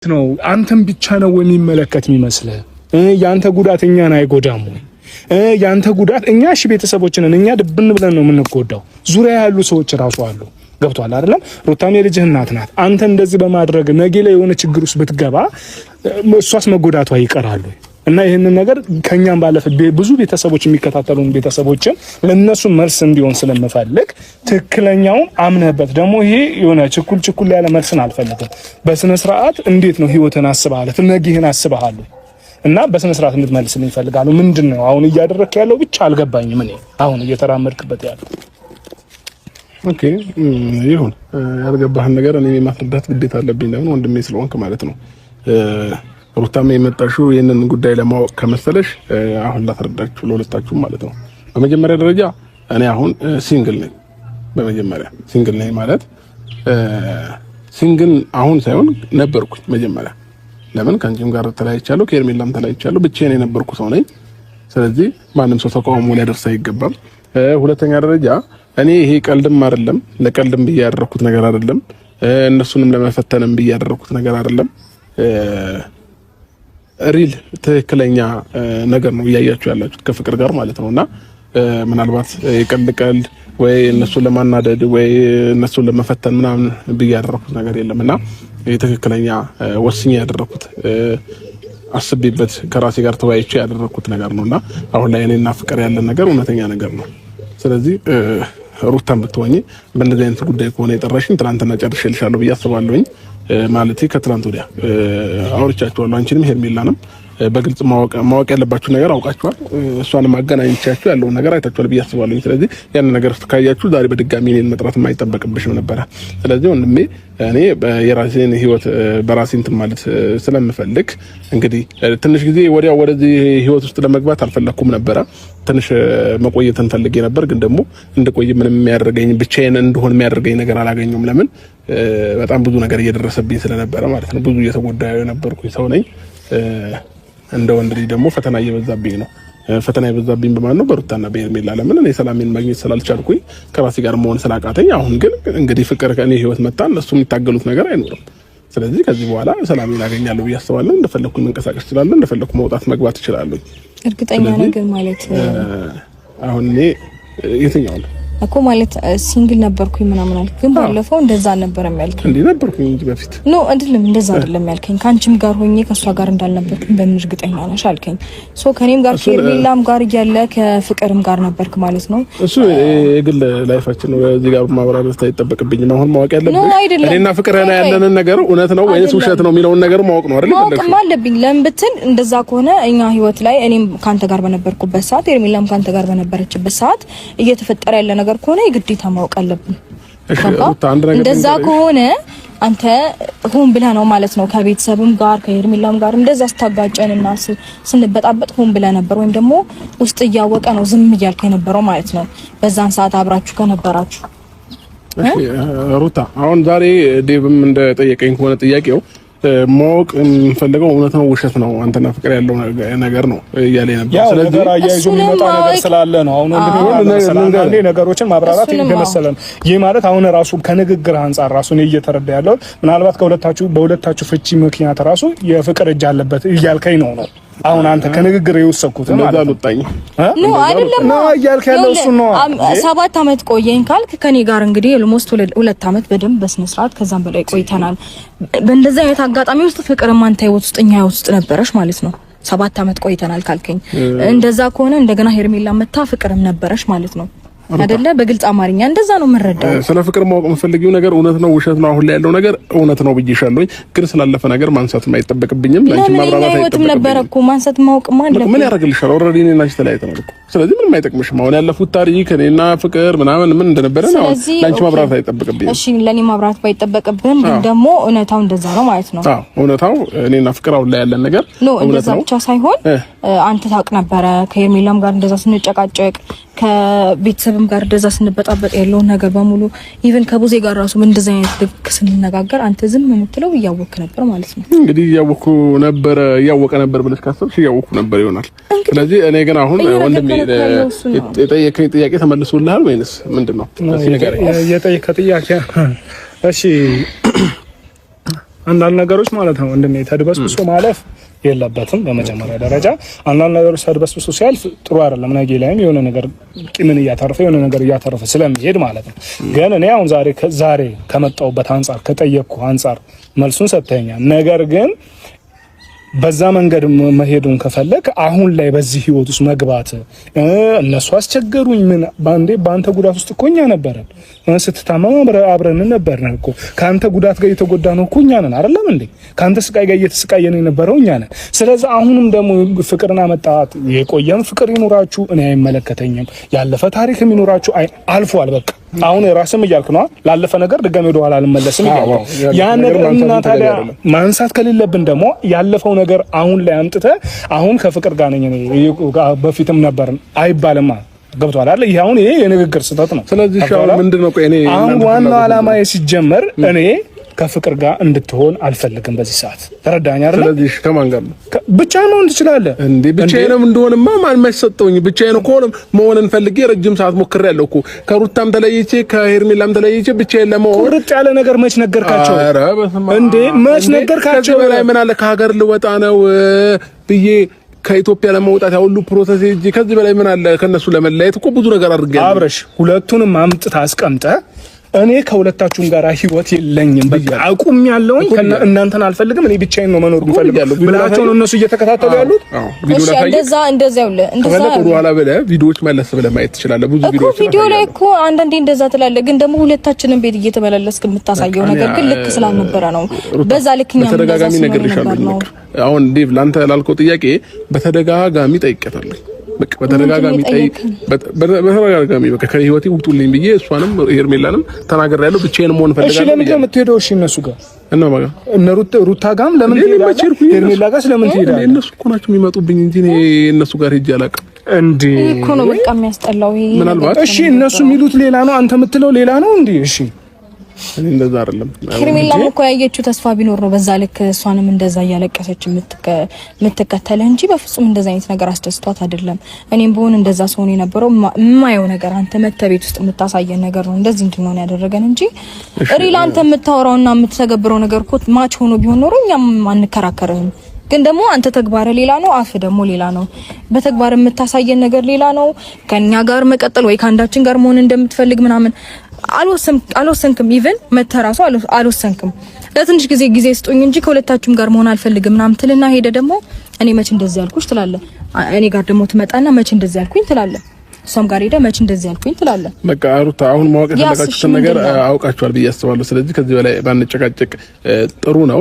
ነው አንተም ብቻ ነው የሚመለከት የሚመስልህ? ያንተ ጉዳት እኛን አይጎዳም ወይ? ያንተ ጉዳት እኛ እሺ ቤተሰቦችንን እኛ ድብን ብለን ነው የምንጎዳው። ዙሪያ ያሉ ሰዎች ራሱ አሉ። ገብቷል አይደለም? ሩታም የልጅህ እናት ናት። አንተ እንደዚህ በማድረግ ነገ ላይ የሆነ ችግር ውስጥ ብትገባ እሷስ መጎዳቷ ይቀራል። እና ይሄንን ነገር ከኛም ባለፈ ብዙ ቤተሰቦች የሚከታተሉን ቤተሰቦችን ለነሱ መልስ እንዲሆን ስለምፈልግ ትክክለኛውን አምነህበት ደግሞ ይሄ የሆነ ችኩል ያለ መልስን አልፈልግም። በስነ ስርዓት እንዴት ነው ህይወትን አስበሃል? ነገህን አስበሃል? እና በስነ ስርዓት እንድትመልስልኝ እፈልጋለሁ። ምንድነው አሁን እያደረክ ያለው ብቻ አልገባኝም። እኔ አሁን እየተራመድክበት ያለው ኦኬ ይሁን። ያልገባህን ነገር እኔ ማስረዳት ግዴታ አለብኝ። ለምን ወንድሜ ስለሆንክ ማለት ነው። ሩታም የመጣሽው ይሄንን ጉዳይ ለማወቅ ከመሰለሽ አሁን ላስረዳችሁ ለሁለታችሁም ማለት ነው። በመጀመሪያ ደረጃ እኔ አሁን ሲንግል ነኝ። በመጀመሪያ ሲንግል ነኝ ማለት ሲንግል አሁን ሳይሆን ነበርኩኝ መጀመሪያ። ለምን ከአንቺም ጋር ተለያይቻለሁ፣ ከኤርሜላም ተለያይቻለሁ፣ ብቻዬን የነበርኩ ሰው ነኝ። ስለዚህ ማንም ሰው ተቃውሞ ሊያደርስ አይገባም። ሁለተኛ ደረጃ እኔ ይሄ ቀልድም አይደለም፣ ለቀልድም ብዬ ያደረኩት ነገር አይደለም፣ እነሱንም ለመፈተንም ብዬ ያደረኩት ነገር አይደለም። ሪል ትክክለኛ ነገር ነው እያያችሁ ያላችሁት ከፍቅር ጋር ማለት ነውና ምናልባት የቀልድ ወይ እነሱን ለማናደድ ወይ እነሱን ለመፈተን ምናምን ብዬ ያደረኩት ነገር የለምና የትክክለኛ ወስኜ ያደረኩት አስቤበት ከራሴ ጋር ተወያይቼ ያደረኩት ነገር ነውና አሁን ላይ እኔና ፍቅር ያለን ነገር እውነተኛ ነገር ነው። ስለዚህ ሩታም ብትሆኚ በእንደዚህ አይነት ጉዳይ ከሆነ የጠራሽኝ ትናንትና ጨርሼልሻለሁ ብዬ አስባለሁኝ። ማለቴ ከትናንት ወዲያ አውርቻችኋለሁ። አንቺንም ሄርሜላንም በግልጽ ማወቅ ያለባችሁ ነገር አውቃችኋል። እሷንም አገናኝቻችሁ ያለውን ነገር አይታችኋል ብዬ አስባለሁ። ስለዚህ ያን ነገር ካያችሁ ዛሬ በድጋሚ እኔን መጥራት የማይጠበቅብሽም ነበረ። ስለዚህ ወንድሜ እኔ የራሴን ህይወት በራሴ እንትን ማለት ስለምፈልግ እንግዲህ ትንሽ ጊዜ ወዲያው ወደዚህ ህይወት ውስጥ ለመግባት አልፈለኩም ነበረ። ትንሽ መቆየትን ፈልጌ ነበር፣ ግን ደግሞ እንደቆይ ምንም የሚያደርገኝ ብቻዬን እንደሆን የሚያደርገኝ ነገር አላገኘሁም። ለምን በጣም ብዙ ነገር እየደረሰብኝ ስለነበረ ማለት ነው። ብዙ እየተጎዳሁ የነበርኩኝ ሰው ነኝ። እንደ ወንድ ልጅ ደግሞ ፈተና እየበዛብኝ ነው። ፈተና የበዛብኝ በማን ነው? በሩታና በሄርሜላ። ለምን እኔ ሰላሜን ማግኘት ስላልቻልኩኝ ከራሴ ጋር መሆን ስላቃተኝ፣ አሁን ግን እንግዲህ ፍቅር ከኔ ህይወት መጣ፣ እነሱ የሚታገሉት ነገር አይኖርም። ስለዚህ ከዚህ በኋላ ሰላሜን አገኛለሁ ብዬ አስባለሁ። እንደፈለኩኝ መንቀሳቀስ እችላለሁ፣ እንደፈለኩ መውጣት መግባት እችላለሁ። እርግጠኛ ነገር ማለት አሁን እኔ የትኛው ነው እኮ ማለት ሲንግል ነበርኩኝ ምናምን አልክ፣ ግን ባለፈው እንደዛ አልነበረም ያልከኝ። እንዴ ነበርኩኝ እንጂ በፊት ኖ አይደለም፣ እንደዛ አይደለም ያልከኝ። ካንቺም ጋር ሆኜ ከሷ ጋር እንዳልነበርኩኝ በምን እርግጠኛ ነሽ አልከኝ። ሶ ከኔም ጋር ከኤርሜላም ጋር እያለ ከፍቅርም ጋር ነበርክ ማለት ነው። እሱ የግል ላይፋችን ነው። እዚህ ጋር ማብራራት አይጠበቅብኝም። አሁን ማወቅ ያለብኝ እኔና ፍቅር ያለንን ነገር እውነት ነው ወይስ ውሸት ነው የሚለውን ነገር ማወቅ ነው አይደል? ማወቅ አለብኝ። ለምን ብትል እንደዛ ከሆነ እኛ ህይወት ላይ እኔም ካንተ ጋር በነበርኩበት ሰዓት ኤርሜላም ካንተ ጋር በነበረችበት ሰዓት እየተፈጠረ ያለ ነገር ከሆነ የግዴታ ማወቅ አለብን። እንደዛ ከሆነ አንተ ሆን ብለህ ነው ማለት ነው ከቤተሰብም ጋር ከኤርሜላም ጋር እንደዛ ስታጋጨንና ስንበጣበጥ ሆን ብለህ ነበር፣ ወይም ደግሞ ውስጥ እያወቀ ነው ዝም እያልከ የነበረው ማለት ነው በዛን ሰዓት አብራችሁ ከነበራችሁ። እሺ ሩታ፣ አሁን ዛሬ ዴቭም እንደጠየቀኝ ከሆነ ጥያቄው ማወቅ የምፈልገው እውነት ነው ውሸት ነው አንተና ፍቅር ያለው ነገር ነው እያለ ነበር። ስለዚህ ነገር አያይዞ የሚመጣ ነገር ስላለ ነው አሁን እንደዚህ ነገሮችን ማብራራት እንደመሰለ ነው። ይሄ ማለት አሁን ራሱ ከንግግር አንፃር ራሱ ነው እየተረዳ ያለው። ምናልባት በሁለታችሁ ፍቺ ምክንያት ራሱ የፍቅር እጅ አለበት እያልከኝ ነው ነው አሁን አንተ ከንግግር የወሰኩት እንደዛ አልወጣኝ ነው አይደለም ነው እያልከ ያለው እሱ ነው። 7 አመት ቆየኝ ካልክ ከኔ ጋር እንግዲህ ኦልሞስት 2 አመት በደንብ በስነ ስርዓት ከዛም በላይ ቆይተናል። በእንደዛ አይነት አጋጣሚ ውስጥ ፍቅርም አንተ ህይወት ውስጥ እኛ ህይወት ውስጥ ነበረሽ ማለት ነው። 7 አመት ቆይተናል ካልከኝ እንደዛ ከሆነ እንደገና ሄርሜላ መታ ፍቅርም ነበረሽ ማለት ነው አይደለ? በግልጽ አማርኛ እንደዛ ነው የምንረዳው። ስለ ፍቅር ማወቅ የምፈልጊው ነገር እውነት ነው ውሸት ነው አሁን ላይ ያለው ነገር እውነት ነው ብዬሻለሁ። ግን ስላለፈ ነገር ማንሳት አይጠበቅብኝም። ላንቺ ማብራራት አይጠበቅብኝም ነበር እኮ ማንሳት ማወቅ ማለት ምን ያደርግልሻል? ኦልሬዲ እኔና አንቺ ተለያይተናል እኮ። ስለዚህ ምንም አይጠቅምሽም። አሁን ያለፉት ታሪክ እኔና ፍቅር ምናምን ምን እንደነበረ ነው ላንቺ ማብራራት አይጠበቅብኝም። እሺ ለኔ ማብራራት ባይጠበቅብህም ግን ደግሞ እውነታው እንደዛ ነው ማለት ነው። አዎ እውነታው እኔና ፍቅር አሁን ላይ ያለን ነገር እንደዛ ብቻ ሳይሆን አንተ ታውቅ ነበረ ከኤርሜላም ጋር እንደዛ ስንጨቃጨቅ ከቤተሰብም ጋር እንደዛ ስንበጣበጥ ያለው ነገር በሙሉ ኢቭን ከቡዜ ጋር ራሱ እንደዛ አይነት ልክ ስንነጋገር አንተ ዝም የምትለው እያወቅህ ነበር ማለት ነው። እንግዲህ እያወቀ ነበር ብለሽ ካሰብሽ እያወቅኩ ነበር ይሆናል። ስለዚህ እኔ ግን አሁን ወንድሜ የጠየቀኝ ጥያቄ ተመልሶልሃል ወይንስ ምንድነው? እሺ ነገር የጠየቀኝ ጥያቄ እሺ አንዳንድ ነገሮች ማለት ነው እንደኔ ተድበስብሶ ማለፍ የለበትም። በመጀመሪያ ደረጃ አንዳንድ ነገሮች ተድበስብሶ ሲያልፍ ጥሩ አይደለም። ነገ ላይም የሆነ ነገር ቂምን እያተረፈ የሆነ ነገር እያተረፈ ስለሚሄድ ማለት ነው። ግን እኔ አሁን ዛሬ ከመጣሁበት አንፃር ከጠየቅኩ አንፃር መልሱን ሰጥተኛል። ነገር ግን በዛ መንገድ መሄዱን ከፈለክ አሁን ላይ በዚህ ህይወት ውስጥ መግባት እነሱ አስቸገሩኝ ምን በአንተ ጉዳት ውስጥ እኮ እኛ ነበርን። ስትታመም አብረን ነበርን እኮ ካንተ ጉዳት ጋር የተጎዳ ነው እኮ እኛ ነን አይደለም እንዴ? ካንተ ስቃይ ጋር እየተሰቃየን የነበረው እኛ ነን። ስለዚህ አሁንም ደግሞ ፍቅርና መጣት የቆየም ፍቅር ይኖራችሁ እኔ አይመለከተኝም። ያለፈ ታሪክ ይኖራችሁ አልፏል በቃ። አሁን ራስም እያልክ ነው ላለፈ ነገር ድጋሜ ወደ ኋላ አልመለስም እያልክ ያን ነገር እና ታዲያ ማንሳት ከሌለብን ደግሞ ያለፈው ነገር አሁን ላይ አምጥተ አሁን ከፍቅር ጋር ነኝ በፊትም ነበር አይባልም። ገብቷል አይደል? ይሄ አሁን ይሄ የንግግር ስህተት ነው። ስለዚህ ሻው ምንድነው እኔ አሁን ዋናው ዓላማዬ ሲጀመር እኔ ከፍቅር ጋር እንድትሆን አልፈልግም በዚህ ሰዓት ተረዳኝ አይደል? ስለዚህ ከማን ጋር ነው? ብቻህን መሆን ትችላለህ እንዴ? ብቻዬንም እንደሆነማ ማን ማይሰጠውኝ ብቻዬን እኮ መሆንን ፈልጌ ረጅም ሰዓት ሞክሬያለሁ እኮ ከሩታም ተለይቼ ከሄርሜላም ተለይቼ ብቻዬን ለመሆን ቁርጥ ያለ ነገር መች ነገርካቸው እንዴ? መች ነገርካቸው? በላይ ምን አለ ከሀገር ልወጣ ነው ብዬ ከኢትዮጵያ ለመውጣት ያው ሁሉ ፕሮሰስ እጂ ከዚህ በላይ ምን አለ? ከነሱ ለመለየት እኮ ብዙ ነገር አድርጌያለሁ። አብረሽ ሁለቱንም አምጥታ አስቀምጠ እኔ ከሁለታችሁም ጋር ህይወት የለኝም በቃ አቁም ያለውኝ እናንተን አልፈልግም እኔ ብቻዬን ነው መኖር የምፈልገው ብላቸው ነው እነሱ እየተከታተሉ ያሉት። እሺ እንደዛ ያውለ እንደዛ ወደ ኋላ ብለህ ቪዲዮዎች መለስ ብለህ ማየት ትችላለህ። ብዙ ቪዲዮዎች ቪዲዮ ላይ እኮ አንዳንዴ እንደዛ ትላለህ፣ ግን ደግሞ ሁለታችንን ቤት እየተመላለስክ የምታሳየው ነገር ግን ልክ ስላልነበረ ነው። በዛ ልክኛ በተደጋጋሚ ነገር ይሻላል። አሁን ዴቭ ላንተ ላልከው ጥያቄ በተደጋጋሚ ጠይቄታለሁ። በቃ በተደጋጋሚ በቃ ከህይወቴ ውጡልኝ ብዬ እሷንም ሄርሜላንም ተናግሬያለሁ። ብቻዬን መሆን ፈልጋለሁ። እሺ ለምን የምትሄደው? እሺ እነሱ ጋር እና ማለት እነ ሩታ ጋርም ለምን ትሄዳለህ? ሄርሜላ ጋር ለምን ትሄዳለህ? እነሱ እኮ ናቸው የሚመጡብኝ እንጂ እኔ እነሱ ጋር ሄጄ አላውቅም። እንዴ እኮ ነው በቃ የሚያስጠላው ይሄ። ምናልባት እሺ እነሱ የሚሉት ሌላ ነው፣ አንተ የምትለው ሌላ ነው እንዴ? እሺ እኔ እንደዛ አይደለም። ሄርሜላም እኮ ያየችው ተስፋ ቢኖር ነው በዛ ልክ እሷንም እንደዛ እያለቀሰች የምትከተለ እንጂ በፍጹም እንደዛ አይነት ነገር አስደስቷት አይደለም። እኔም በሆነ እንደዛ ሰው ነው የነበረው። የማየው ነገር አንተ መተቤት ውስጥ የምታሳየን ነገር ነው እንደዚህ እንድንሆን ያደረገን እንጂ ሪላ አንተ የምታወራውና የምትተገብረው ነገር እኮ ማች ሆኖ ቢሆን ኖሮ እኛም አንከራከርም። ግን ደግሞ አንተ ተግባር ሌላ ነው፣ አፍ ደግሞ ሌላ ነው። በተግባር የምታሳየን ነገር ሌላ ነው። ከኛ ጋር መቀጠል ወይ ካንዳችን ጋር መሆን እንደምትፈልግ ምናምን አልወሰንክም። ኢቭን መተራሱ አልወሰንክም። ለትንሽ ጊዜ ስጡኝ እንጂ ከሁለታችሁም ጋር መሆን አልፈልግም ምናምን ትልና ሄደ ደግሞ እኔ መች እንደዚህ ያልኩሽ ትላለህ። እኔ ጋር ደግሞ ትመጣና መች እንደዚህ ያልኩኝ ትላለህ። እሷም ጋር ሄደ መች እንደዚህ ያልኩኝ ትላለህ። በቃ ሩታ አሁን ማወቅ የፈለጋችሁትን ነገር አውቃችኋል ብዬ አስባለሁ። ስለዚህ ከዚህ በላይ ባንጨቃጨቅ ጥሩ ነው።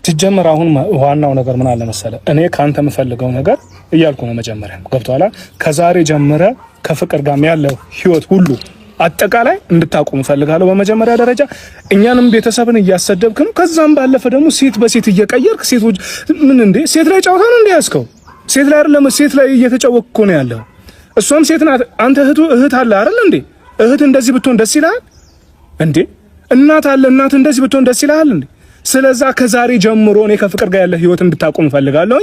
ትጀመር አሁን ዋናው ነገር ምን አለ መሰለ፣ እኔ ካንተ የምፈልገው ነገር እያልኩ ነው መጀመሪያ ገብቶሃል። ከዛሬ ጀምረ ከፍቅር ጋር ያለው ህይወት ሁሉ አጠቃላይ እንድታቆም ፈልጋለሁ። በመጀመሪያ ደረጃ እኛንም ቤተሰብን እያሰደብክ ነው። ከዛም ባለፈ ደግሞ ሴት በሴት እየቀየርክ ሴቶች ምን እንዴ ሴት ላይ ጫወታ ነው እንዴ ያስከው? ሴት ላይ አይደለም ሴት ላይ እየተጫወቅክ እኮ ነው ያለው። እሷም ሴት ናት። አንተ እህት አለ አይደል እንዴ? እህት እንደዚህ ብትሆን ደስ ይላል እንዴ? እናት አለ እናት እንደዚህ ብትሆን ደስ ይላል እንዴ? ስለዛ ከዛሬ ጀምሮ እኔ ከፍቅር ጋር ያለ ህይወት እንድታቆም ፈልጋለሁ።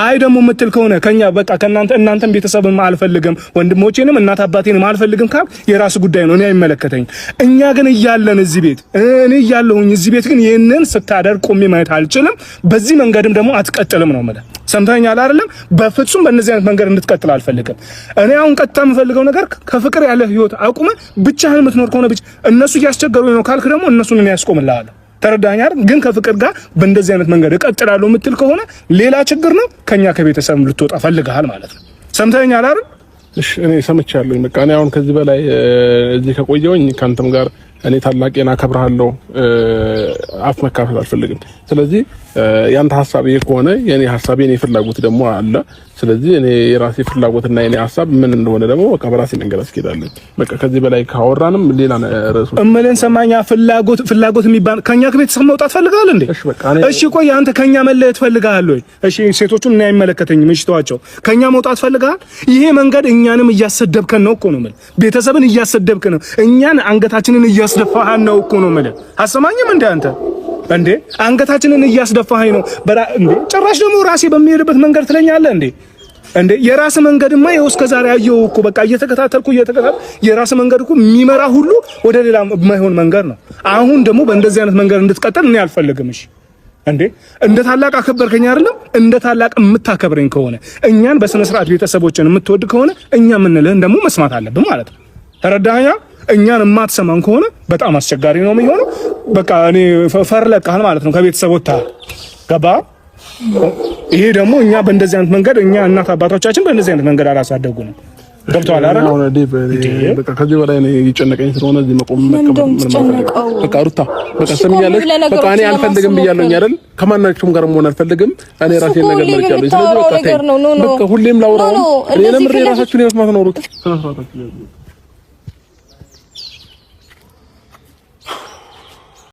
አይ ደግሞ የምትል ከሆነ ከኛ በቃ እናንተን ቤተሰብም አልፈልግም ወንድሞቼንም እናት አባቴንም አልፈልግም ካል የራስ ጉዳይ ነው፣ እኔ አይመለከተኝም። እኛ ግን እያለን እዚህ ቤት እኔ እያለሁኝ እዚህ ቤት ግን ይሄንን ስታደርግ ቆሜ ማየት አልችልም። በዚህ መንገድም ደግሞ አትቀጥልም ነው ማለት ሰምተኛል አይደለም? በፍጹም በእነዚህ አይነት መንገድ እንድትቀጥል አልፈልግም። እኔ አሁን ቀጥታ የምፈልገው ነገር ከፍቅር ያለ ህይወት አቁመ ብቻህን የምትኖር ከሆነ ብቻ እነሱ እያስቸገሩኝ ነው ካልክ ደግሞ እነሱን እኔ ያስቆምልሃለሁ። ተረዳኝ አይደል? ግን ከፍቅር ጋር በእንደዚህ አይነት መንገድ እቀጥላለሁ የምትል ከሆነ ሌላ ችግር ነው። ከኛ ከቤተሰብ ልትወጣ ፈልገሃል ማለት ነው። ሰምተኛል አይደል? እሺ እኔ ሰምቻለሁ። በቃ እኔ አሁን ከዚህ በላይ እዚህ ከቆየሁኝ ካንተም ጋር እኔ ታላቄና አከብርሃለሁ አፍ መካፈል አልፈልግም። ስለዚህ ያንተ ሐሳብ ይሄ ከሆነ የኔ ሐሳብ የኔ ፍላጎት ደግሞ አለ። ስለዚህ እኔ የራሴ ፍላጎትና የኔ ሐሳብ ምን እንደሆነ ደግሞ በቃ በራሴ መንገድ አስኬዳለሁ። በቃ ከዚህ በላይ ካወራንም ሌላ ርዕሱ እምልን ሰማኛ ፍላጎት የሚባል ከኛ ከቤተሰብ መውጣት ፈልጋለህ እንዴ? እሺ ቆይ አንተ ከኛ መለየት ፈልጋለህ ወይ? እሺ ሴቶቹን እና አይመለከተኝም። እሺ ተዋቸው። ከኛ መውጣት ፈልጋለህ? ይሄ መንገድ እኛንም እያሰደብከን ነው እኮ ነው ማለት ቤተሰብን እያሰደብክ ነው። እኛን አንገታችንን እያስደፋሃን ነው እኮ ነው ማለት አሰማኝም እንዴ አንተ እንዴ አንገታችንን እያስደፋኸኝ ነው እንዴ? ጭራሽ ደግሞ ራሴ በሚሄድበት መንገድ ትለኛለህ እንዴ? የራስ መንገድማ ይኸው እስከ ዛሬ አየሁ እኮ በቃ እየተከታተልኩ የራስ መንገድ እኮ የሚመራ ሁሉ ወደ ሌላ የማይሆን መንገድ ነው። አሁን ደግሞ በእንደዚህ አይነት መንገድ እንድትቀጥል እኔ አልፈልግም። እሺ እንዴ እንደ ታላቅ አከበርከኝ አይደለም? እንደ ታላቅ የምታከብረኝ ከሆነ እኛን በስነ ስርዓት ቤተሰቦችን የምትወድ ከሆነ እኛ የምንልህን ደግሞ መስማት አለብን ማለት ነው። ተረዳኸኛ? እኛን የማትሰማን ከሆነ በጣም አስቸጋሪ ነው የሚሆነው። በቃ እኔ ፈርለቃል ማለት ነው ከቤተሰቦታ ገባ። ይሄ ደግሞ እኛ በእንደዚህ አይነት መንገድ እኛ እናት አባቶቻችን በእንደዚህ አይነት መንገድ አላሳደጉንም። ገብቶሃል አይደል? በቃ ከዚህ በላይ ነው የጨነቀኝ ስለሆነ እዚህ መቆም በቃ ሩታ በቃ ሰምኛለሽ። በቃ እኔ አልፈልግም ብያለሁ አይደል? ከማናችሁም ጋር መሆን አልፈልግም። እኔ ራሴን ነገር መርጫለሁ። ስለዚህ በቃ ሁሌም ላውራው እኔ ለምን ራሳችሁን የመስማት ነው ሩታ